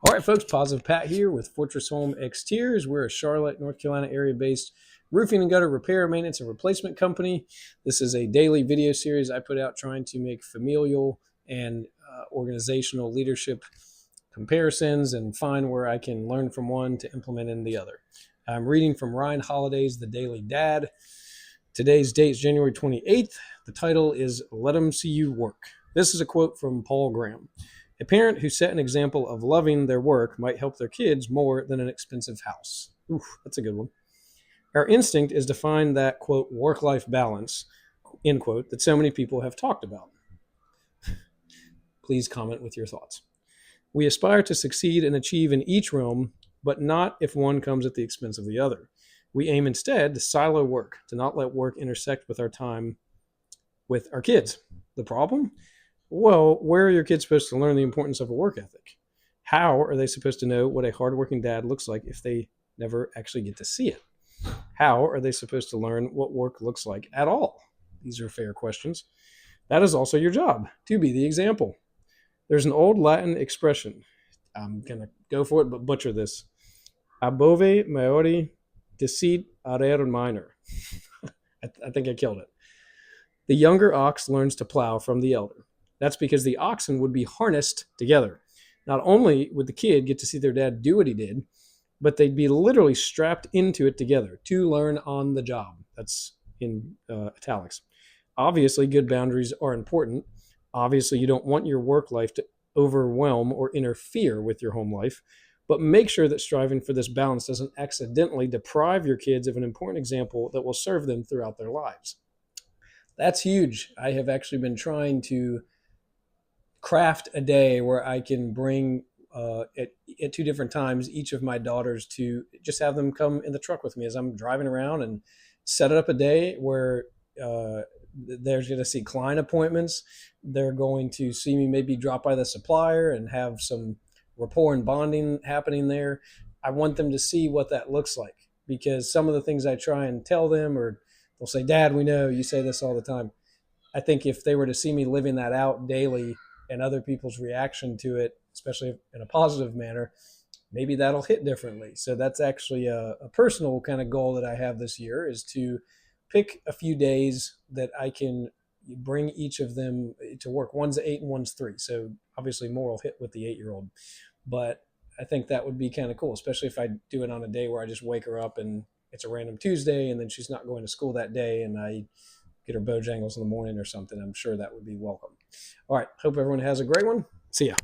All right, folks, Positive Pat here with Fortress Home Exteriors. We're a Charlotte, North Carolina area-based roofing and gutter repair, maintenance, and replacement company. This is a daily video series I put out trying to make familial and organizational leadership comparisons and find where I can learn from one to implement in the other. I'm reading from Ryan Holiday's The Daily Dad. Today's date is January 28th. The title is Let 'Em See You Work. This is a quote from Paul Graham. A parent who set an example of loving their work might help their kids more than an expensive house. Oof, that's a good one. Our instinct is to find that, quote, work-life balance, end quote, that so many people have talked about. Please comment with your thoughts. We aspire to succeed and achieve in each realm, but not if one comes at the expense of the other. We aim instead to silo work, to not let work intersect with our time with our kids. The problem? Well, where are your kids supposed to learn the importance of a work ethic? How are they supposed to know what a hardworking dad looks like if they never actually get to see it? How are they supposed to learn what work looks like at all? These are fair questions. That is also your job, to be the example. There's an old Latin expression. I'm going to go for it, but butcher this. Above maiore decit arer minor. I think I killed it. The younger ox learns to plow from the elder. That's because the oxen would be harnessed together. Not only would the kid get to see their dad do what he did, but they'd be literally strapped into it together to learn on the job. That's in italics. Obviously, good boundaries are important. Obviously, you don't want your work life to overwhelm or interfere with your home life, but make sure that striving for this balance doesn't accidentally deprive your kids of an important example that will serve them throughout their lives. That's huge. I have actually been trying to craft a day where I can bring at two different times each of my daughters to just have them come in the truck with me as I'm driving around and set up a day where they're going to see client appointments. They're going to see me maybe drop by the supplier and have some rapport and bonding happening there. I want them to see what that looks like, because some of the things I try and tell them, or they'll say, Dad, we know you say this all the time. I think if they were to see me living that out daily and other people's reaction to it, especially in a positive manner, maybe that'll hit differently. So that's actually a personal kind of goal that I have this year, is to pick a few days that I can bring each of them to work. One's 8 and one's 3. So obviously more will hit with the 8-year-old. But I think that would be kind of cool, especially if I do it on a day where I just wake her up and it's a random Tuesday and then she's not going to school that day and I get her Bojangles in the morning or something. I'm sure that would be welcome. All right. Hope everyone has a great one. See ya.